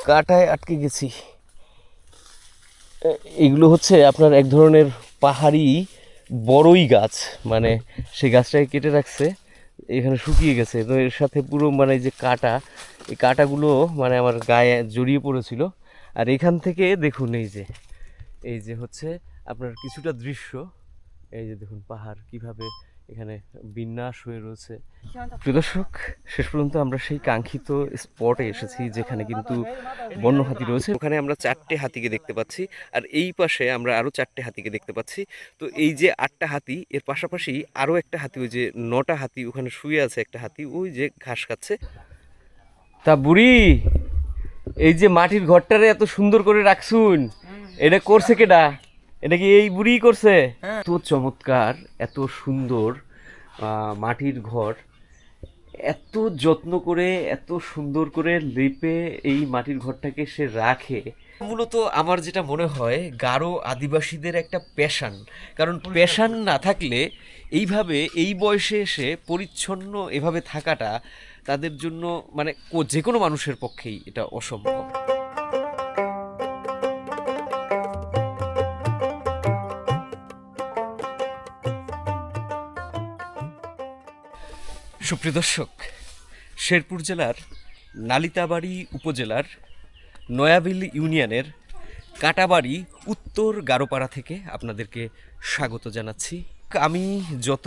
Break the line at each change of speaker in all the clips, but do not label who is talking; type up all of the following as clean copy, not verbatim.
কাটায় আটকে গেছি। এগুলো হচ্ছে আপনার এক ধরনের পাহাড়ি বড়ই গাছ, মানে সেই গাছটাকে কেটে রাখছে, এখানে শুকিয়ে গেছে। তো এর সাথে পুরো মানে যে কাটা, এই কাটাগুলো মানে আমার গায়ে জড়িয়ে পড়েছিল। আর এখান থেকে দেখুন এই যে হচ্ছে আপনার কিছুটা দৃশ্য, এই যে দেখুন পাহাড় কিভাবে এখানে বিন্যাস হয়ে রয়েছে। প্রিয় দর্শক, শেষ পর্যন্ত আমরা সেই কাঙ্ক্ষিত স্পটে এসেছি যেখানে কিন্তু বন্য হাতি রয়েছে। ওখানে আমরা 4টে হাতিকে দেখতে পাচ্ছি, আর এই পাশে আমরা আরো 4টে হাতিকে দেখতে পাচ্ছি। তো এই যে 8টা হাতি, এর পাশাপাশি আরো একটা হাতি, ওই যে 9টা হাতি ওখানে শুয়ে আছে, একটা হাতি ওই যে ঘাস খাচ্ছে। তা বুড়ি, এই যে মাটির ঘরটারে এত সুন্দর করে রাখছুন, এটা করছে কেডা? এটা কি এই বুড়ি করছে? এত চমৎকার, এত সুন্দর মাটির ঘর, এত যত্ন করে, এত সুন্দর করে লেপে এই মাটির ঘরটাকে সে রাখে। মূলত আমার যেটা মনে হয়, গারো আদিবাসীদের একটা প্যাশন, কারণ প্যাশন না থাকলে এইভাবে এই বয়সে এসে পরিচ্ছন্ন এভাবে থাকাটা তাদের জন্য মানে যে কোনো মানুষের পক্ষেই এটা অসম্ভব। সুপ্রিয় দর্শক, শেরপুর জেলার নালিতাবাড়ি উপজেলার নয়াবিল ইউনিয়নের কাটাবাড়ি উত্তর গারোপাড়া থেকে আপনাদেরকে স্বাগত জানাচ্ছি। আমি যত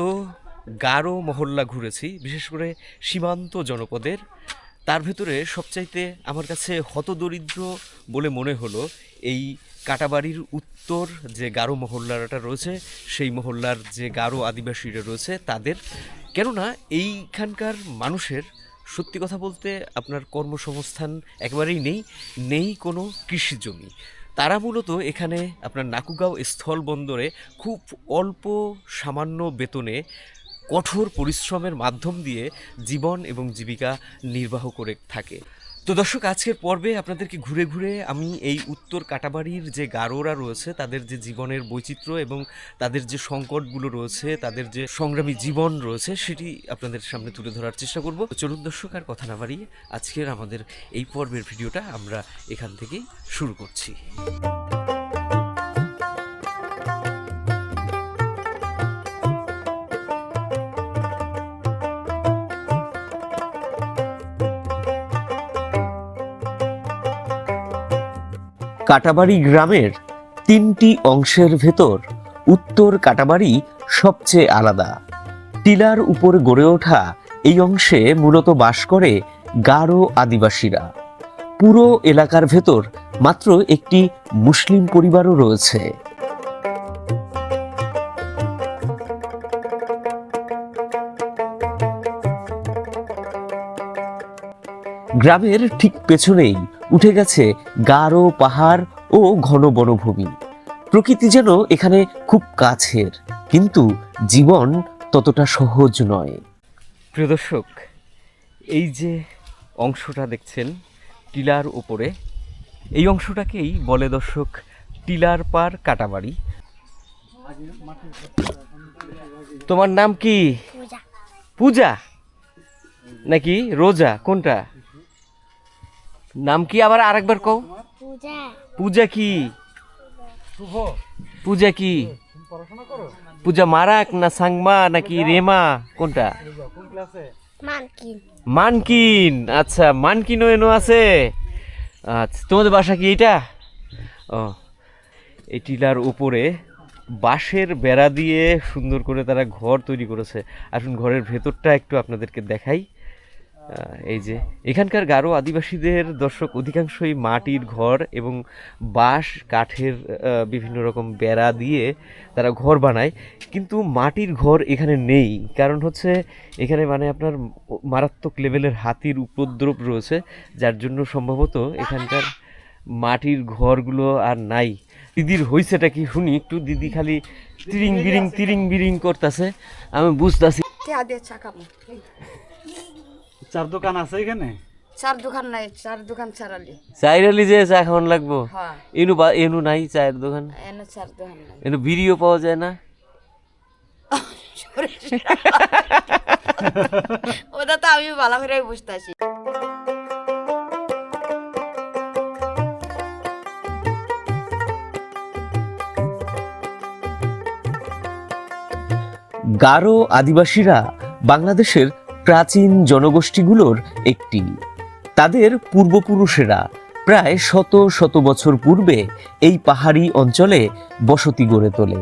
গারো মহল্লা ঘুরেছি, বিশেষ করে সীমান্ত জনপদের, তার ভেতরে সবচাইতে আমার কাছে হতদরিদ্র বলে মনে হলো এই কাটাবাড়ির উত্তর যে গারো মহল্লাটা রয়েছে, সেই মহল্লার যে গারো আদিবাসীরা রয়েছে তাদের। কেননা এইখানকার মানুষের সত্যি কথা বলতে আপনার কর্মসংস্থান একেবারেই নেই কোনো কৃষি জমি। তারা মূলত এখানে আপনার নাকুগাঁও স্থল বন্দরে খুব অল্প সামান্য বেতনে কঠোর পরিশ্রমের মাধ্যম দিয়ে জীবন এবং জীবিকা নির্বাহ করে থাকে। তো দর্শক, আজকের পর্বে আপনাদেরকে ঘুরে ঘুরে আমি এই উত্তর কাটাবাড়ির যে গারোরা রয়েছে তাদের যে জীবনের বৈচিত্র্য এবং তাদের যে সংকটগুলো রয়েছে, তাদের যে সংগ্রামী জীবন রয়েছে, সেটি আপনাদের সামনে তুলে ধরার চেষ্টা করব। চলুন দর্শক, আর কথা না বাড়িয়ে আজকের আমাদের এই পর্বের ভিডিওটা আমরা এখান থেকেই শুরু করছি। কাটাবাড়ি গ্রামের 3টি অংশের ভেতর উত্তর কাটাবাড়ি সবচেয়ে আলাদা। টিলার উপর গড়ে ওঠা এই অংশে মূলত বাস করে গারো আদিবাসীরা। পুরো এলাকার ভেতর মাত্র একটি মুসলিম পরিবারও রয়েছে। গ্রামের ঠিক পেছনেই উঠে গেছে গারো পাহাড় ও ঘন বনভূমি। প্রকৃতি যেন এখানে খুব কাছের, কিন্তু জীবন ততটা সহজ নয়। প্রিয় দর্শক, এই যে অংশটা দেখছেন টিলার উপরে, এই অংশটাকেই বলে দর্শক টিলার পার কাটাবাড়ি। তোমার নাম কি? পূজা নাকি রোজা, কোনটা? নাম কি আবার আরেকবার কও। পূজা কি? পূজা কি? পূজা মারাক না সাংমা নাকি রেমা, কোনটা? মানকিন। আচ্ছা, মানকিন এনো আছে। আচ্ছা, তোমাদের বাসা কি এটা? ও, এই টিলার উপরে বাঁশের বেড়া দিয়ে সুন্দর করে তারা ঘর তৈরি করেছে। আসুন ঘরের ভেতরটা একটু আপনাদেরকে দেখাই। এই যে এখানকার গারো আদিবাসীদের দর্শক অধিকাংশই মাটির ঘর এবং বাঁশ কাঠের বিভিন্ন রকম বেড়া দিয়ে তারা ঘর বানায়, কিন্তু মাটির ঘর এখানে নেই। কারণ হচ্ছে এখানে মানে আপনার মারাত্মক লেভেলের হাতির উপদ্রব রয়েছে, যার জন্য সম্ভবত এখানকার মাটির ঘরগুলো আর নাই। দিদির হইছেটা কি শুনি একটু। দিদি খালি তিরিং বিরিং করতেছে, আমি বুঝতেছি।
চার দোকান আছে এখানে?
চার দোকান নাই, চার দোকান চারালি।
চাইরালি যে চা খাওয়ান লাগবো? এনু নাই চায়ের দোকান?
এনে চার দোকান নাই।
এনু বিড়িও পাওয়া যায় না?
ওটা তো আমি ভালো করে বুঝতেছি।
গারো আদিবাসীরা বাংলাদেশের প্রাচীন জনগোষ্ঠীগুলোর একটি। তাদের পূর্বপুরুষেরা প্রায় শত শত বছর পূর্বে এই পাহাড়ি অঞ্চলে বসতি গড়ে তোলে।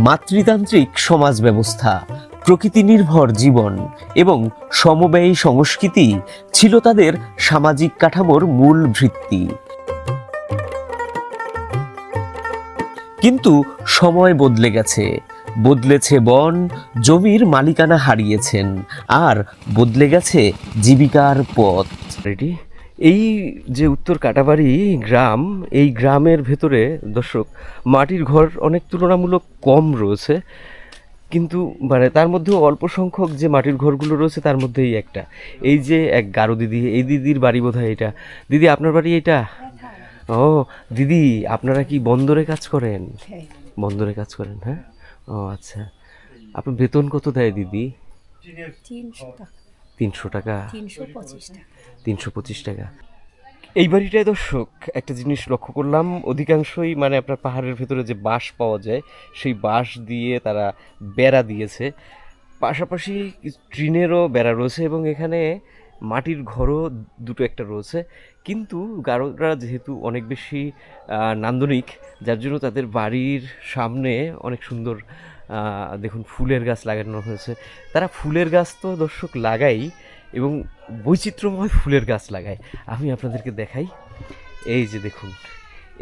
মাতৃতান্ত্রিক সমাজ ব্যবস্থা, প্রকৃতি নির্ভর জীবন এবং সমব্যয়ী সংস্কৃতি ছিল তাদের সামাজিক কাঠামোর মূল ভিত্তি। কিন্তু সময় বদলে গেছে, বদলেছে বন, জমির মালিকানা হারিয়েছেন, আর বদলে গেছে জীবিকার পথ। এই যে উত্তর কাটাবাড়ি গ্রাম, এই গ্রামের ভেতরে দর্শক মাটির ঘর অনেক তুলনামূলক কম রয়েছে, কিন্তু মানে তার মধ্যেও অল্প সংখ্যক যে মাটির ঘরগুলো রয়েছে তার মধ্যেই একটা। এই যে এক গারো দিদি, এই দিদির বাড়ি বোধহয় এটা। দিদি আপনার বাড়ি এটা? ও দিদি, আপনারা কি বন্দরে কাজ করেন? বন্দরে কাজ করেন, হ্যাঁ। ও আচ্ছা, আপনার বেতন কত দেয় দিদি?
300 টাকা।
300 টাকা?
325 টাকা।
325 টাকা। এই বাড়িটায় দর্শক একটা জিনিস লক্ষ্য করলাম, অধিকাংশই মানে আপনার পাহাড়ের ভেতরে যে বাঁশ পাওয়া যায় সেই বাঁশ দিয়ে তারা বেড়া দিয়েছে, পাশাপাশি টিনেরও বেড়া রয়েছে এবং এখানে মাটির ঘরও দুটো একটা রয়েছে। কিন্তু গারোরা যেহেতু অনেক বেশি নান্দনিক, যার জন্য তাদের বাড়ির সামনে অনেক সুন্দর দেখুন ফুলের গাছ লাগানো হয়েছে। তারা ফুলের গাছ তো দর্শক লাগাই এবং বৈচিত্র্যময় ফুলের গাছ লাগায়। আমি আপনাদেরকে দেখাই, এই যে দেখুন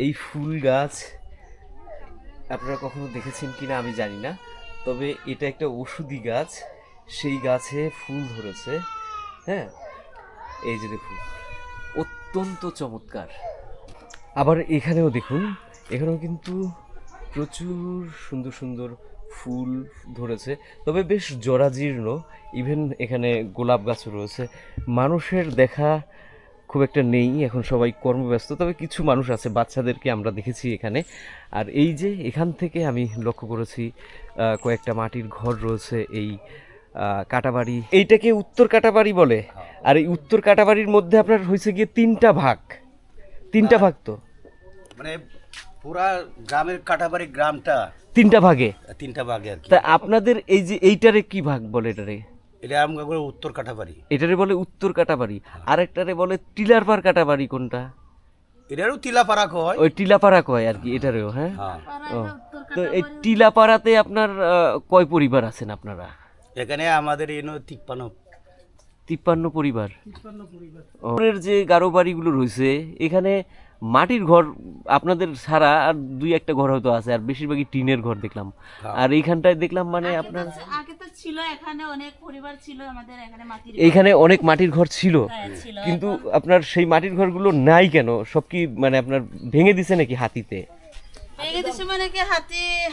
এই ফুল গাছ, আপনারা কখনো দেখেছেন কিনা আমি জানি না, তবে এটা একটা ঔষধি গাছ, সেই গাছে ফুল ধরেছে। হ্যাঁ, এই যে দেখুন অত্যন্ত চমৎকার। আবার এখানেও দেখুন, এখানেও কিন্তু প্রচুর সুন্দর সুন্দর ফুল ধরেছে, তবে বেশ জরাজীর্ণ। ইভেন এখানে গোলাপ গাছও রয়েছে। মানুষের দেখা খুব একটা নেই, এখন সবাই কর্মব্যস্ত, তবে কিছু মানুষ আছে, বাচ্চাদেরকে আমরা দেখেছি এখানে। আর এই যে এখান থেকে আমি লক্ষ্য করেছি কয়েকটা মাটির ঘর রয়েছে এই কাটাবাড়ি। এইটাকে উত্তর কাটাবাড়ি বলে। আর এই উত্তর কাটাবাড়ির মধ্যে আপনার হয়েছে গিয়ে তিনটা ভাগ তো
মানে পুরা গ্রামের কাটাবাড়ি গ্রামটা
তিনটা ভাগে
আর কি।
তা আপনাদের এই যে এইটারে কি ভাগ বলে?
এটা আমরা বলি উত্তর কাটাবাড়ি।
এটারে বলে উত্তর কাটাবাড়ি, আর একটারে বলে টিলারপাড় কাটাবাড়ি। কোনটা?
এটারও টিলাপাড়া কয়।
ওই টিলাপাড়া কয় আর কি এটারেও। হ্যাঁ,
হ্যাঁ।
ও, তো এই টিলাপাড়াতে আপনার কয় পরিবার আছেন আপনারা?
এখানে আমাদের এনো
53 পরিবার। ওর যে গারো বাড়িগুলো রয়েছে এখানে মাটির ঘর আপনাদের ছাড়া আর দুই একটা ঘর হয়তো আছে, আর বেশিরভাগই টিনের ঘর দেখলাম। আর এইখানটায় দেখলাম মানে আপনার
আগে তো ছিল, এখানে অনেক পরিবার ছিল আমাদের, এখানে মাটির
এইখানে অনেক মাটির ঘর ছিল,
ছিল।
কিন্তু আপনার সেই মাটির ঘরগুলো নাই কেন? সব কি মানে আপনার ভেঙে দিছে নাকি হাতিতে?
ভেঙে দিছে মানে কি,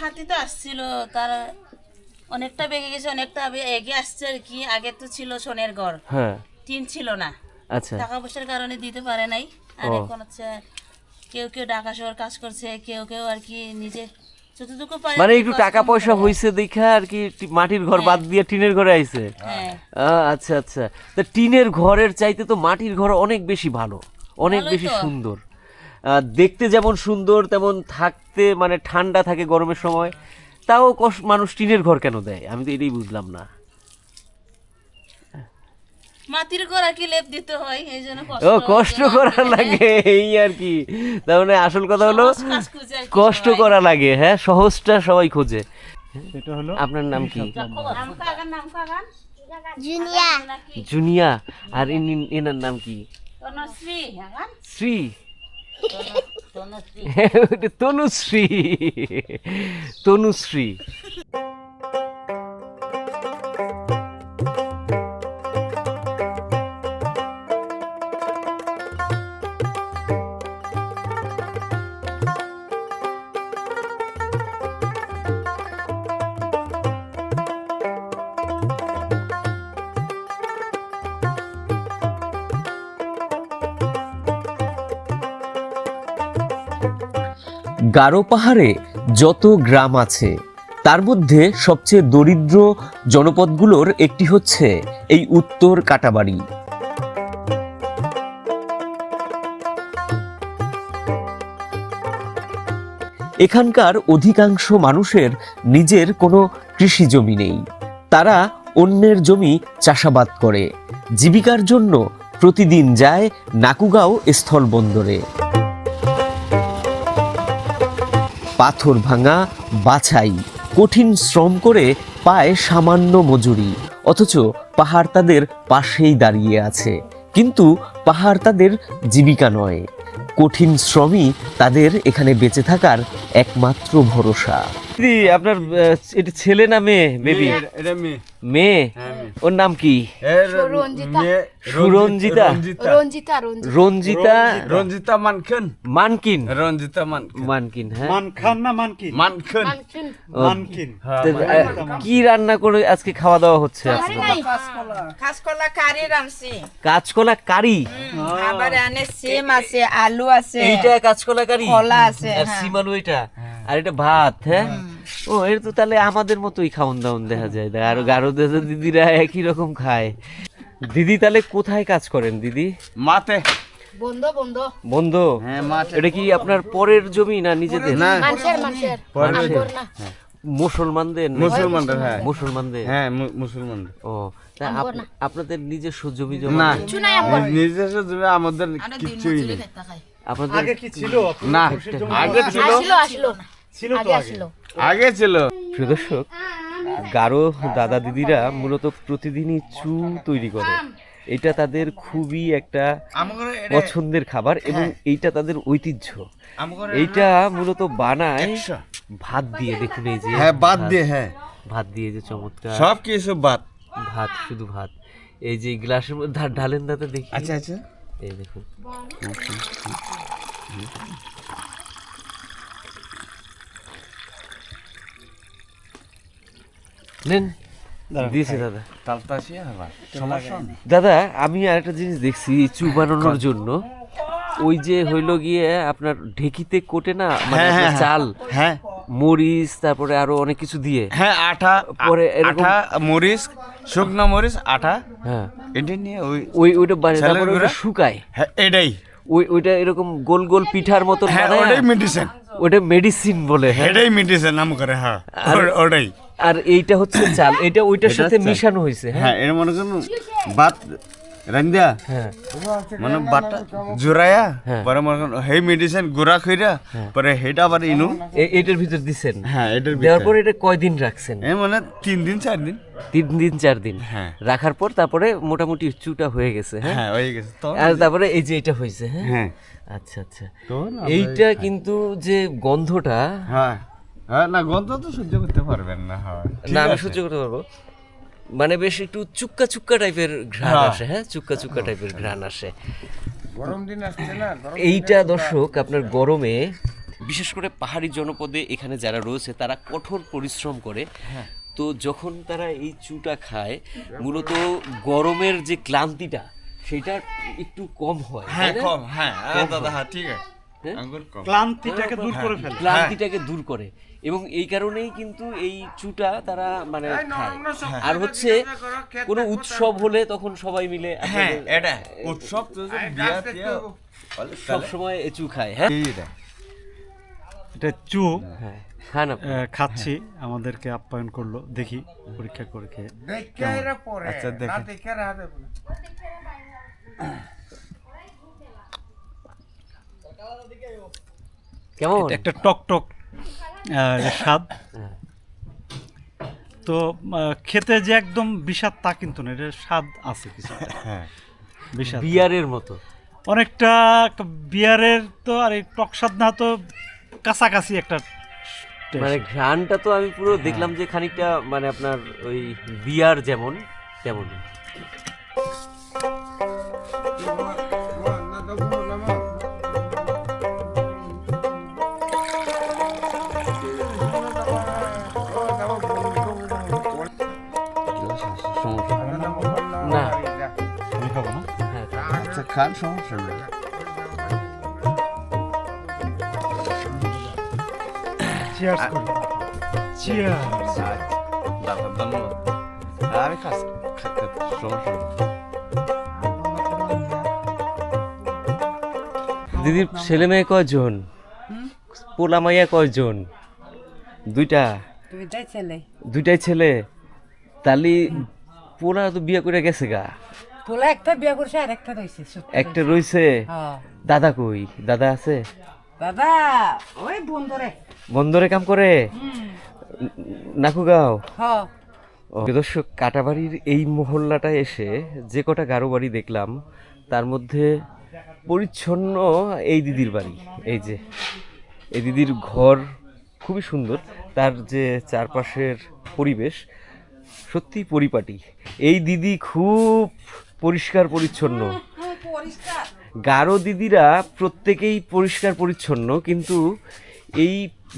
হাতি তো আসছিল, তার অনেকটা ভেঙে গেছে, অনেকটা এগিয়ে আসছে আর কি। আগে তো ছিল সোনের ঘর,
হ্যাঁ,
টিন ছিল না,
আচ্ছা।
টাকা পয়সার কারণে দিতে পারে নাই। আর এখন হচ্ছে কেউ কেউ ঢাকা শহর কাজ করছে, কেউ কেউ আর কি নিজে যতটুকু পারে
মানে একটু টাকা পয়সা হইছে দেখা আর কি মাটির ঘর বাদ দিয়ে টিনের ঘরে আইছে।
হ্যাঁ,
আচ্ছা আচ্ছা। তা টিনের ঘরের চাইতে তো মাটির ঘর অনেক বেশি ভালো, অনেক
ভালোই
বেশি
তো।
সুন্দর। দেখতে যেমন সুন্দর তেমন থাকতে মানে ঠান্ডা থাকে গরমের সময়। তাও মানুষ টিনের ঘর কেন দেয় আমি তো এটাই বুঝলাম না।
মাটির ঘর আর কি লেপ দিতে হয়, এই জন্য
ও কষ্ট করা লাগে এই আর কি। তার মানে আসল কথা হলো
কাজ খুঁজে আর কি
কষ্ট করা লাগে। হ্যাঁ, সহজটা সবাই খোঁজে।
এটা হলো
আপনার নাম কি?
নাম কাগান
জুনিয়া। আর এনার নাম কি?
তনুশ্রী। কাগান
শ্রী।
তনুশ্রী।
ওটা তনুশ্রী। তনুশ্রী। গারো পাহাড়ে যত গ্রাম আছে তার মধ্যে সবচেয়ে দরিদ্র জনপদগুলোর একটি হচ্ছে এই উত্তর কাটাবাড়ি। এখানকার অধিকাংশ মানুষের নিজের কোনো কৃষি জমি নেই। তারা অন্যের জমি চাষাবাদ করে। জীবিকার জন্য প্রতিদিন যায় নাকুগাঁও স্থলবন্দরে। পাথর ভাঙা, বাছাই, কঠিন শ্রম করে পায় সামান্য মজুরি, অথচ পাহাড় তাদের পাশেই দাঁড়িয়ে আছে। কিন্তু পাহাড় তাদের জীবিকা নয়, কঠিন শ্রমই তাদের এখানে বেঁচে থাকার একমাত্র ভরসা। দিদি, আপনার এটা ছেলে না মেয়ে? বেবি
এটা মেয়ে।
মেয়ে? ওর নাম কি? সুরঞ্জিতা। রঞ্জিতা
রঞ্জিতা মানখান।
মানকিন।
রঞ্জিতা
মানকিন, হ্যাঁ।
মানখান না মানকিন? মানখান। মানকিন।
কি রান্না করে আজকে খাওয়া দাওয়া হচ্ছে আপনাদের?
কাঁচকলা কারি রাঁধছি,
কাঁচকলা কারি।
আবার আনে সিম আছে, আলু আছে,
এইটা কাঁচকলা কারি,
কলা আছে,
আর সিম আলু এটা, আর এটা ভাত। হ্যাঁ, ও এটা তো তাহলে আমাদের মতোই খাওন দাওন দেখা যায়। আর গারো দেশের দিদিরা একই রকম খায়। দিদি তাহলে কোথায় কাজ করেন দিদি?
মাতে।
বন্ধ বন্ধ
বন্ধ।
হ্যাঁ, মাতে।
এটা কি আপনার পরের জমি না নিজেদের?
না,
মানুষের
মুসলমানদের?
মুসলমানদের, হ্যাঁ।
মুসলমানদের,
হ্যাঁ, মুসলমানদের।
ও তা আপনাদের নিজস্ব জমি জমা
না,
নেই?
নিজস্ব জমি আমাদের কিছুই নেই।
আপনাদের
আগে কি ছিল? না, আগে ছিল। ছিল তো আগে। আগে ছিল।
প্রিয় দর্শক, গারো দাদা দিদিরা মূলত প্রতিদিনই চু তৈরি করে। এটা তাদের খুবই একটা পছন্দের খাবার এবং এইটা তাদের ঐতিহ্য। এইটা মূলত বানায় ভাত দিয়ে। দেখুন এই যে,
হ্যাঁ, বাদ দিয়ে, হ্যাঁ,
ভাত দিয়ে যে চমৎকার
সব কিছু বাদ।
ভাত, শুধু ভাত। এই যে গ্লাসের মধ্যে ঢালেন দাদা, দেখি।
আচ্ছা আচ্ছা,
এই দেখুন। নেন, দিয়েছে দাদা।
তালতাসি আবার সমস্যা নেই।
দাদা, আমি আরেকটা জিনিস দেখছি চু বানানোর জন্য। ওই যে হইলো গিয়ে আপনার ঢেকিতে কোটে না, মানে
হ্যাঁ,
আপনার
হ্যাঁ,
চাল,
হ্যাঁ,
মরিচ, তারপরে আরো অনেক কিছু দিয়ে।
হ্যাঁ, আটা,
পরে এরকম-
আটা, মরিচ, শুকনো মরিচ, আটা,
হ্যাঁ,
এটা নিয়ে
ওইটা
চালের
তারপরে ওইটা
গুঁড়া?
শুকায়।
হ্যাঁ, এটাই।
ওইটা এরকম গোল গোল পিঠার মতন
হ্যাঁ,
বানায়।
ওটাই মেডিসিন।
ওটা মেডিসিন বলে। হ্যাঁ,
এটাই মেডিসিন নাম করে। হ্যাঁ, ওটাই।
আর এইটা হচ্ছে চাল, এটা ওইটার
এটা
সাথে
চাল।
মিশানো হয়েছে। হ্যাঁ,
হ্যাঁ, এর মনে করুন ভাত রান্দিয়া,
হ্যাঁ,
মানে ভাতটা জুরায়া,
হ্যাঁ।
পরে মনে করুন সেই মেডিসিন গুঁড়া কইরা, পরে হেটা আবার ইনু।
এইটার ভিতর দিছেন।
হ্যাঁ, এটার
দেওয়ার
ভিতরে।
পরে এটা কয়দিন রাখছেন?
এই মানে 3 দিন 4 দিন।
3 দিন 4 দিন
হ্যাঁ।
রাখার পর তারপরে মোটামুটি চুটা হয়ে গেছে। হ্যাঁ,
হ্যাঁ, হয়ে গেছে তো।
আর তারপরে এই যে এটা হয়েছে। হ্যাঁ,
হ্যাঁ,
আচ্ছা আচ্ছা।
তো
এইটা কিন্তু যে গন্ধটা,
হ্যাঁ, হ্যাঁ, না গন্ধ তো সহ্য করতে পারবেন না। হ্যাঁ,
না আমি সহ্য করতে পারবো, মানে বেশ একটু চুক্কা চুক্কা টাইপের ঘ্রাণ আসে। হ্যাঁ, চুক্কা চুক্কা টাইপের ঘ্রাণ আসে।
গরম দিন আসছে না,
এইটা দর্শক আপনার গরমে, বিশেষ করে পাহাড়ি জনপদে এখানে যারা রয়েছে তারা কঠোর পরিশ্রম করে। তো যখন তারা এই চুটা খায়, মূলত গরমের যে ক্লান্তিটা সেটা একটু কম হয়।
হ্যাঁ,
তাই না?
কম। হ্যাঁ,
কম
দাদা,
হয়।
হ্যাঁ, ঠিক আছে।
হ্যাঁ?
আঙ্গুর কম।
ক্লান্তিটাকে দূর করে ফেলে।
ক্লান্তিটাকে দূর করে, এবং এই কারণেই কিন্তু এই চুটা তারা মানে খায়। আর হচ্ছে কোনো উৎসব হলে তখন সবাই মিলে
হ্যাঁ, এটা উৎসব তো বিয়া টিয়া
সব সময় চু খায়। হ্যাঁ,
এটা চু
হ্যাঁ, খান আপনি।
খাচ্ছি, আমাদেরকে আপ্যায়ন করলো, দেখি পরীক্ষা করে খেয়ে।
আচ্ছা, দেখেন।
কেমন?
একটা টক টক স্বাদ। তো খেতে যে একদম বিষাদ তা কিন্তু না, এটা স্বাদ আছে কিছু।
হ্যাঁ,
বিষাদ
বিয়ারের মতো
অনেকটা, বিয়ারের তো, আর এই টক স্বাদ না, তো কাছাকাছি একটা
মানে ঘ্রাণটা তো আমি পুরো দেখলাম যে খানিকটা মানে আপনার ওই বিয়ার যেমন তেমন। না,
আমি খাবো না।
হ্যাঁ,
আচ্ছা, খান, সমস্যা নেই।
চিয়ার্স করি। চিয়ার্স।
আমি খাচ্ছি, সমস্যা নেই। দিদির ছেলে মেয়ে কয়জন? পোলা মাইয়া কয়জন? দুইটা।
দুইটাই ছেলে।
দুইটাই ছেলে। তাহলে পোলা তো বিয়ে করে গেছে গা।
পোলা একটা বিয়ে করছে আর একটা রয়েছে।
একটা রইছে। দাদা কই? দাদা আছে?
দাদা ওই বন্ধরে।
বন্দরে কাম করে নাকুগাঁও।
হ্যাঁ।
দর্শক, কাটাবাড়ির এই মহল্লাটায় এসে যে কটা গারো বাড়ি দেখলাম তার মধ্যে পরিচ্ছন্ন এই দিদির বাড়ি। এই যে এই দিদির ঘর খুবই সুন্দর, তার যে চারপাশের পরিবেশ সত্যি পরিপাটি। এই দিদি খুব পরিষ্কার পরিচ্ছন্ন। গারো দিদিরা প্রত্যেকেই পরিষ্কার পরিচ্ছন্ন, কিন্তু এই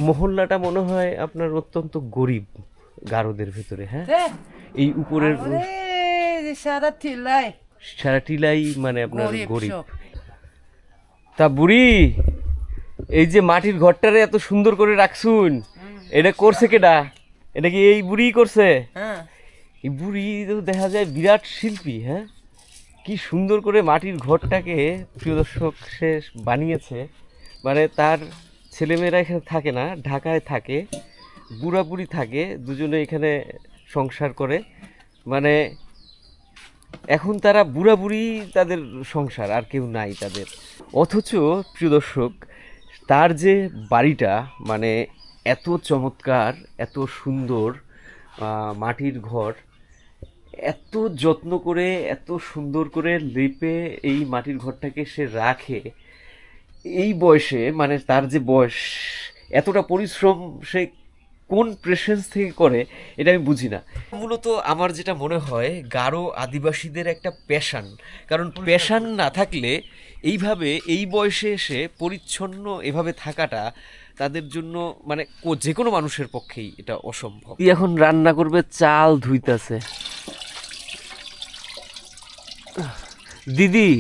মহল্লাটা মনে হয় আপনার অত্যন্ত গরিব গারোদের ভেতরে। হ্যাঁ, এই উপরের
সারা টিলাই
সারা টিলাই মানে আপনার গরিব। তা বুড়ি, এই যে মাটির ঘরটারে এত সুন্দর করে রাখছুন, এটা করছে কেডা? এটা কি এই বুড়ি করছে? এই বুড়ি তো দেখা যায় বিরাট শিল্পী। হ্যাঁ, কি সুন্দর করে মাটির ঘরটাকে প্রিয় দর্শক সে বানিয়েছে। মানে তার ছেলেমেয়েরা এখানে থাকে না, ঢাকায় থাকে, বুড়া বুড়ি থাকে, দুজনে এখানে সংসার করে। মানে এখন তারা বুড়া বুড়ি, তাদের সংসার, আর কেউ নাই তাদের। অথচ প্রিয় দর্শক, তার যে বাড়িটা মানে এত চমৎকার, এত সুন্দর, মাটির ঘর, এত যত্ন করে, এত সুন্দর করে লেপে এই মাটির ঘরটাকে সে রাখে এই বয়সে। মানে তার যে বয়স, এতটা পরিশ্রম সে কোন প্রেশেন্স থেকে করে এটা আমি বুঝি না। মূলত আমার যেটা মনে হয়, গারো আদিবাসীদের একটা প্যাশান, কারণ প্যাশান না থাকলে এইভাবে এই বয়সে এসে পরিচ্ছন্ন এভাবে থাকাটা তাদের জন্য মানে যে কোনো মানুষের পক্ষেই এটা অসম্ভব। এখন রান্না করবে, চাল ধুইতেছে। দিদি,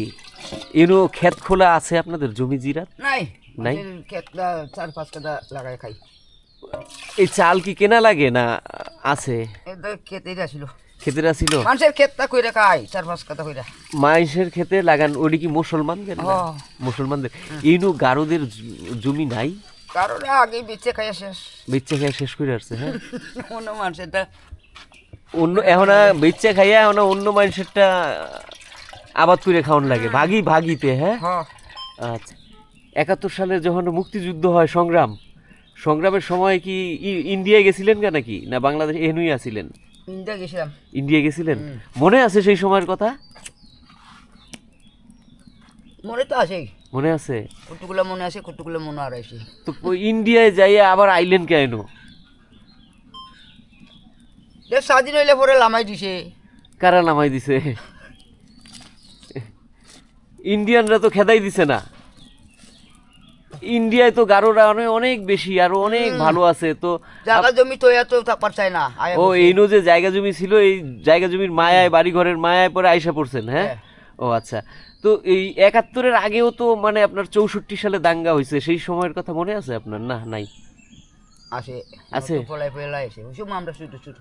এনো ক্ষেত খোলা আছে আপনাদের? জমি জিরাত
নাই
নাই?
কেতলা 4-5 কাদা লাগাই খাই।
এই চাল কি কেনা লাগে না আছে?
এটা খেতেই আসিল।
ক্ষেতের আছিল?
মানুষের ক্ষেতটা কইরা খাই 4-5 কাদা কইরা।
মাইসের ক্ষেতে লাগান। ওটি কি মুসলমানদের? মুসলমানদের। এইনু গারোদের জমি নাই?
কারণ আগে বেচে খাই শেষ।
বেচে খাইয়া শেষ করে আসছে। হ্যাঁ,
অন্য মানুষেরটা
অন্য এখন বেচে খাইয়া এখন অন্য মানুষেরটা আবাদ করে খাওয়ান লাগে ভাগিতে। হ্যাঁ, আচ্ছা। 71 সালে যখন মুক্তিযুদ্ধ হয়, সংগ্রামের সময় কি ইন্ডিয়ায় গেছিলেন কেন নাকি, না বাংলাদেশ এনুই আছিলেন?
ইন্ডিয়া গেছিলাম।
ইন্ডিয়া গেছিলেন? মনে আছে সেই সময়ের কথা?
মনে তো আছে।
মনে আছে?
কতগুলো মনে আছে, কতগুলো মনে আর আছে।
তো ইন্ডিয়ায় যাইয়া আবার আইলেন কেন?
দেশ স্বাধীন হইলে পরে লামাই দিছে।
কারা নামাই দিছে? ইন্ডিয়ানরা তো খেদাই দিছে না। ইন্ডিয়ায় তো গারোরা অনেক বেশি, আরো অনেক ভালো আছে। তো
জায়গা জমি তো এত থাকবার চাই না।
ও এইনো যে জায়গা জমি ছিল, এই জায়গা জমির মায়ায়, বাড়ি ঘরের মায়ায় পরে আইসা পড়ছেন। হ্যাঁ, ও আচ্ছা। তো এই 71-এর আগেও তো মানে আপনার 64 সালে দাঙ্গা হয়েছে, সেই সময়ের কথা মনে আছে আপনার? না, নাই?
আছে
আছে।
পলাই পলাই আছে। ওই সময় আমরা ছোট ছোট।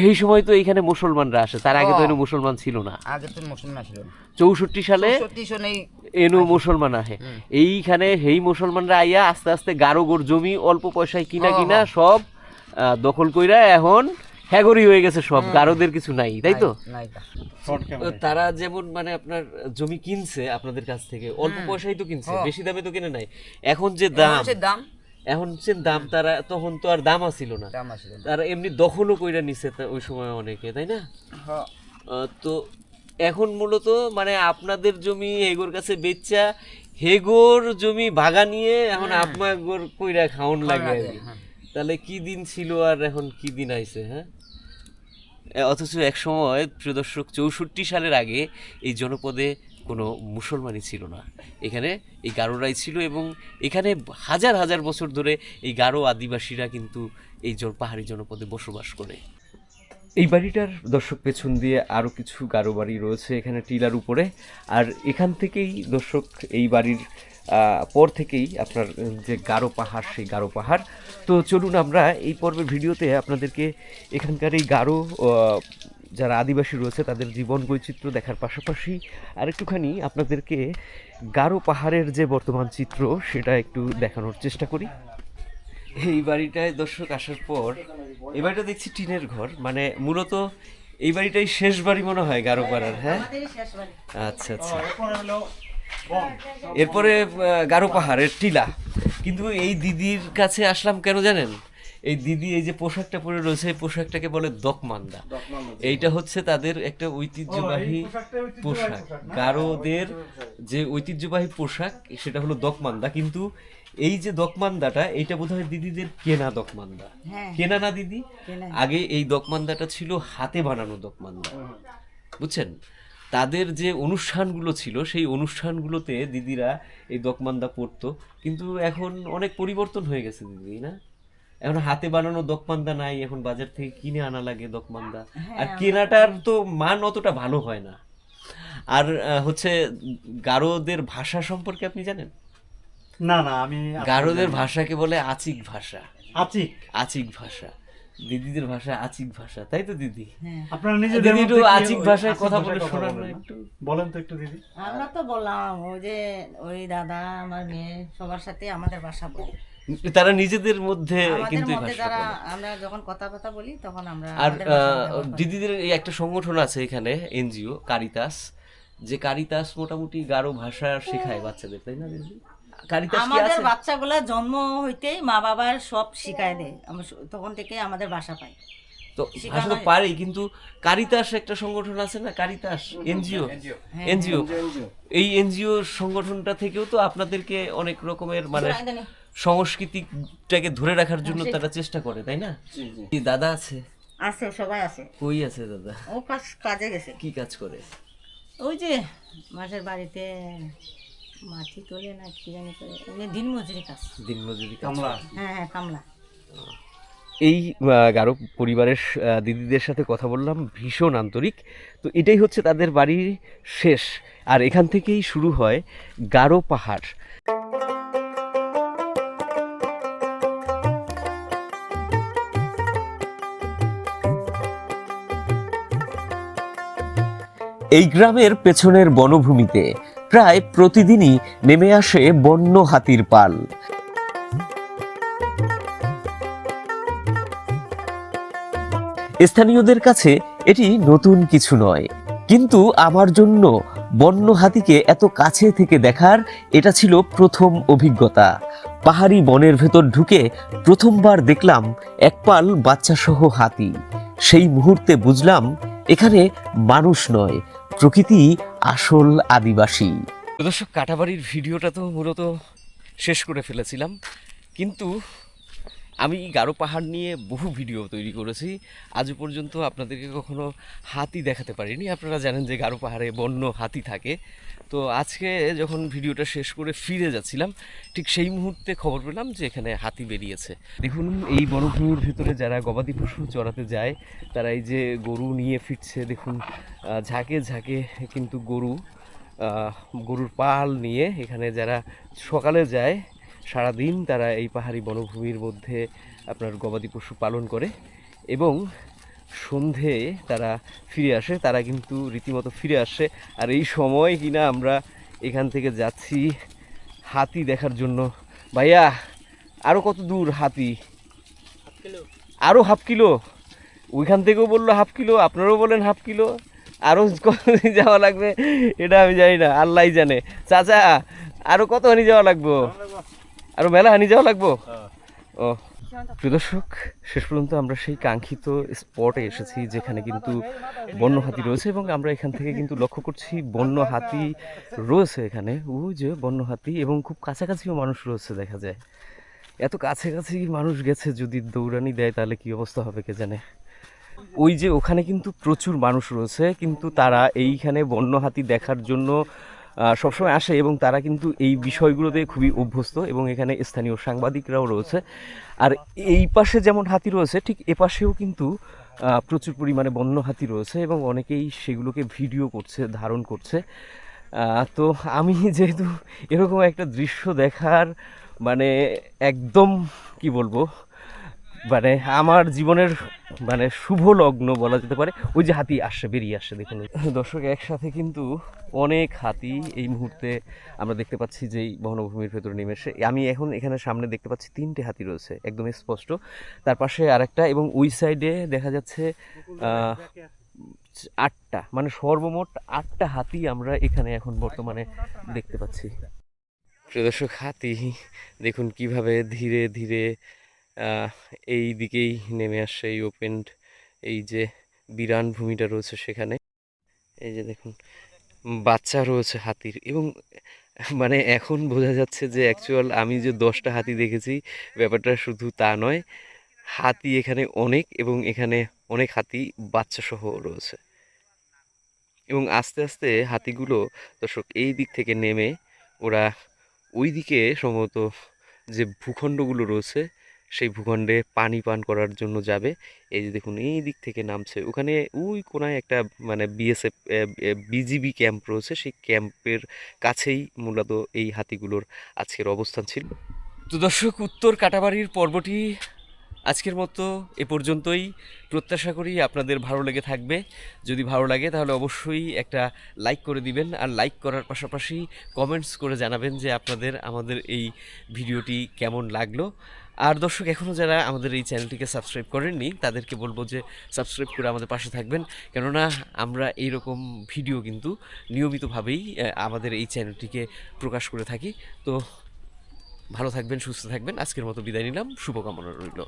এই সময় তো এইখানে মুসলমানরা আসে, তার আগে তো এনো মুসলমান ছিল না।
আগে তো মুসলমান ছিল না।
64 সালে
64 সনে
এনো মুসলমান আহে। এইখানে এই মুসলমানরা আইয়া আস্তে আস্তে গারোগোর জমি অল্প পয়সায় কিনা সব দখল কইরা এখন হ্যাগরি হয়ে গেছে সব। গারোদের কিছু নাই, তাই তো? তারা যেমন মানে আপনার জমি কিনছে আপনাদের কাছ থেকে, অল্প পয়সায় তো কিনছে, বেশি দামে তো কিনে নাই। এখন যে দাম তারা তখন তো আর দাম আসিল না, তারা এমনি দখলও কইরা নিছে ওই সময় অনেকে, তাই না? তো এখন মূলত মানে আপনাদের জমি হেগোর কাছে বেচা, হেগোর জমি ভাগা নিয়ে এখন আপনার কইরা খাওন লাগে। তাহলে কি দিন ছিল আর এখন কি দিন আইছে। হ্যাঁ, অথচ এক সময় প্রিয় দর্শক, 64 সালের আগে এই জনপদে কোনো মুসলমানই ছিল না। এখানে এই গারোরাই ছিল, এবং এখানে হাজার হাজার বছর ধরে এই গারো আদিবাসীরা কিন্তু এই পাহাড়ি জনপদে বসবাস করে। এই বাড়িটার দর্শক পেছন দিয়ে আরও কিছু গারো বাড়ি রয়েছে এখানে টিলার উপরে, আর এখান থেকেই দর্শক এই বাড়ির পর থেকেই আপনার যে গারো পাহাড়, সেই গারো পাহাড়। তো চলুন আমরা এই পর্বের ভিডিওতে আপনাদেরকে এখানকার এই গারো যারা আদিবাসী রয়েছে তাদের জীবন বৈচিত্র্য দেখার পাশাপাশি আরেকটুখানি আপনাদেরকে গারো পাহাড়ের যে বর্তমান চিত্র সেটা একটু দেখানোর চেষ্টা করি। এই বাড়িটায় দর্শক আসার পর, এই বাড়িটা দেখছি টিনের ঘর, মানে মূলত এই বাড়িটাই শেষ বাড়ি মনে হয় গারো পাড়ার। হ্যাঁ, আচ্ছা আচ্ছা। এরপরে গারো পাহাড়ের টিলা। কিন্তু এই দিদির কাছে আসলাম কেন জানেন? এই দিদি এই যে পোশাকটা পরে রয়েছে, এই পোশাকটাকে বলে দকমান্দা। এইটা হচ্ছে তাদের একটা ঐতিহ্যবাহী পোশাক, গারোদের যে ঐতিহ্যবাহী পোশাক সেটা হলো দকমান্দা। কিন্তু এই যে দকমান্দাটা, এইটা বোধহয় দিদিদের কেনা দকমান্দা, কেনা না দিদি? আগে এই দকমান্দাটা ছিল হাতে বানানো দকমান্দা, বুঝছেন? তাদের যে অনুষ্ঠানগুলো ছিল সেই অনুষ্ঠানগুলোতে দিদিরা এই দকমান্দা পরতো। কিন্তু এখন অনেক পরিবর্তন হয়ে গেছে দিদি, না? এখন হাতে বানানো দকমান্দা নাই, এখন বাজার থেকে কিনে আনা লাগে দকমান্দা। আর কেনাটার তো মান অতটা ভালো হয় না। আর হচ্ছে গারোদের ভাষা সম্পর্কে আপনি জানেন?
না না, আমি
গারোদের ভাষাকে বলে আচিক ভাষা।
আচিক
ভাষা, দিদিদের ভাষা আচিক ভাষা, তাই তো দিদি?
আপনারা নিজেদের
দিদি একটু
মধ্যে কি
আচিক
ওই
ভাষায়
আচিক
কথা
ভাষায়
বলে শোনান না
বলেন
একটু?
বলেন তো একটু দিদি।
আমরা তো বললাম ওই যে ওই দাদা, আমার মেয়ে, সবার সাথে আমাদের ভাষা বলি।
তারা নিজেদের মধ্যে
আমাদের
কিন্তু এই
মধ্যে
ভাষা
যারা
বলে।
আমরা যখন কথাবার্তা বলি তখন আমরা
আর
আমাদের ভাষা ব্যবহার করি।
দিদিদের এই একটা সংগঠন আছে এখানে, এনজিও কারিতাস, যে কারিতাস মোটামুটি গারো ভাষা শেখায় বাচ্চাদের, তাই না দিদি? কারিতাস কি
আমাদের
আছে?
বাচ্চাগুলা জন্ম হইতেই মা বাবার সব শিখায় দেয়, আমরা তখন থেকে আমাদের ভাষা পাই।
তো ভাষা তো পারেই, কিন্তু কারিতাস একটা সংগঠন আছে না, কারিতাস এনজিও, এনজিও, এই এনজিও সংগঠনটা থেকেও তো আপনাদেরকে অনেক রকমের মানে সংস্কৃতিটাকে ধরে রাখার জন্য তারা চেষ্টা করে, তাই না? কি দাদা আছে?
আছে, সবাই আছে।
কই আছে দাদা?
ও কাজে গেছে।
কি কাজ করে?
ওই যে মাসের বাড়িতে মাটি তোলে না কি জানি করে, ওই দিনমজুরি কাজ।
দিনমজুরি কাজ করে।
হ্যাঁ, কামলা।
এই গারো পরিবারের দিদিদের সাথে কথা বললাম, ভীষণ আন্তরিক। তো এটাই হচ্ছে তাদের বাড়ির শেষ, আর এখান থেকেই শুরু হয় গারো পাহাড়। এই গ্রামের পেছনের বনভূমিতে প্রায় প্রতিদিনই নেমে আসে বন্য হাতির পাল। স্থানীয়দের কাছে এটি নতুন কিছু নয়, কিন্তু আমার জন্য বন্য হাতিকে এত কাছে থেকে দেখার এটা ছিল প্রথম অভিজ্ঞতা। পাহাড়ি বনের ভেতর ঢুকে প্রথমবার দেখলাম একপাল বাচ্চাসহ হাতি। সেই মুহূর্তে বুঝলাম এখানে মানুষ নয়, প্রকৃতি আসল আদিবাসী। দর্শক, কাটাবাড়ির ভিডিওটা তো মূলত শেষ করে ফেলেছিলাম, কিন্তু আমি গারো পাহাড় নিয়ে বহু ভিডিও তৈরি করেছি। আজও পর্যন্ত আপনাদেরকে কখনো হাতি দেখাতে পারিনি। আপনারা জানেন যে গারো পাহাড়ে বন্য হাতি থাকে। তো আজকে যখন ভিডিওটা শেষ করে ফিরে যাচ্ছিলাম, ঠিক সেই মুহূর্তে খবর পেলাম যে এখানে হাতি বেরিয়েছে। দেখুন, এই বনভূমির ভিতরে যারা গবাদি পশু চড়াতে যায় তারা এই যে গরু নিয়ে ফিরছে, দেখুন ঝাঁকে ঝাঁকে কিন্তু গরুর পাল নিয়ে এখানে যারা সকালে যায়, সারাদিন তারা এই পাহাড়ি বনভূমির মধ্যে আপনার গবাদি পশু পালন করে এবং সন্ধে তারা ফিরে আসে। তারা কিন্তু রীতিমতো ফিরে আসে। আর এই সময় কিনা আমরা এখান থেকে যাচ্ছি হাতি দেখার জন্য। ভাইয়া, আরও কত দূর হাতি? আরও হাফ কিলো? ওইখান থেকেও বললো হাফ কিলো, আপনারাও বলেন হাফ কিলো। আরও কতদিন যাওয়া লাগবে এটা আমি জানি না, আল্লাহই জানে। চাচা, আরও কতখানি যাওয়া লাগবো? আরো মেলা হানি যাওয়া লাগবো? ও প্রিয় দর্শক, শেষ পর্যন্ত আমরা সেই কাঙ্ক্ষিত স্পটে এসেছি যেখানে কিন্তু বন্য হাতি রয়েছে এবং আমরা এখান থেকে কিন্তু লক্ষ্য করছি বন্য হাতি রয়েছে এখানে। ওই যে বন্য হাতি, এবং খুব কাছাকাছিও মানুষ রয়েছে দেখা যায়। এত কাছাকাছি মানুষ গেছে, যদি দৌড়ানি দেয় তাহলে কি অবস্থা হবে কে জানে। ওই যে ওখানে কিন্তু প্রচুর মানুষ রয়েছে, কিন্তু তারা এইখানে বন্য হাতি দেখার জন্য সবসময় আসে এবং তারা কিন্তু এই বিষয়গুলোতে খুবই অভ্যস্ত এবং এখানে স্থানীয় সাংবাদিকরাও রয়েছে। আর এই পাশে যেমন হাতি রয়েছে, ঠিক এ পাশেও কিন্তু প্রচুর পরিমাণে বন্য হাতি রয়েছে এবং অনেকেই সেগুলোকে ভিডিও করছে, ধারণ করছে। তো আমি যেহেতু এরকম একটা দৃশ্য দেখার মানে একদম কি বলবো মানে আমার জীবনের মানে শুভ লগ্ন বলা যেতে পারে। ওই যে হাতি আসছে, বেরিয়ে আসছে, দেখুন দর্শক, একসাথে কিন্তু অনেক হাতি এই মুহূর্তে আমরা দেখতে পাচ্ছি যে এই বনভূমির ভেতরে নেমে এসে। আমি এখন এখানে সামনে দেখতে পাচ্ছি 3টে হাতি রয়েছে একদম স্পষ্ট, তার পাশে আরেকটা, এবং ওই সাইডে দেখা যাচ্ছে 8টা, মানে সর্বমোট 8টা হাতি আমরা এখানে এখন বর্তমানে দেখতে পাচ্ছি। প্রিয় দর্শক, হাতি দেখুন কিভাবে ধীরে ধীরে এই দিকেই নেমে আসছে, এই ওপেন এই যে বিরান ভূমিটা রয়েছে সেখানে। এই যে দেখুন বাচ্চা রয়েছে হাতির, এবং মানে এখন বোঝা যাচ্ছে যে অ্যাকচুয়াল আমি যে 10টা হাতি দেখেছি ব্যাপারটা শুধু তা নয়, হাতি এখানে অনেক, এবং এখানে অনেক হাতি বাচ্চা সহ রয়েছে। এবং আস্তে আস্তে হাতিগুলো দর্শক এই দিক থেকে নেমে ওরা ওই দিকে সম্ভবত যে ভূখণ্ডগুলো রয়েছে সেই ভূখণ্ডে পানি পান করার জন্য যাবে। এই যে দেখুন এই দিক থেকে নামছে, ওখানে ওই কোনায় একটা মানে বিএসএফ বিজিবি ক্যাম্প রয়েছে, সেই ক্যাম্পের কাছেই মূলত এই হাতিগুলোর আজকের অবস্থান ছিল। তো দর্শক, উত্তর কাটাবাড়ির পর্বটি আজকের মতো এ পর্যন্তই। প্রত্যাশা করি আপনাদের ভালো লেগে থাকবে। যদি ভালো লাগে তাহলে অবশ্যই একটা লাইক করে দিবেন, আর লাইক করার পাশাপাশি কমেন্টস করে জানাবেন যে আপনাদের আমাদের এই ভিডিওটি কেমন লাগলো। আর দর্শক, এখনও যারা আমাদের এই চ্যানেলটিকে সাবস্ক্রাইব করেননি তাদেরকে বলবো যে সাবস্ক্রাইব করে আমাদের পাশে থাকবেন, কেননা আমরা এইরকম ভিডিও কিন্তু নিয়মিতভাবেই আমাদের এই চ্যানেলটিকে প্রকাশ করে থাকি। তো ভালো থাকবেন, সুস্থ থাকবেন। আজকের মতো বিদায় নিলাম, শুভকামনা রইল।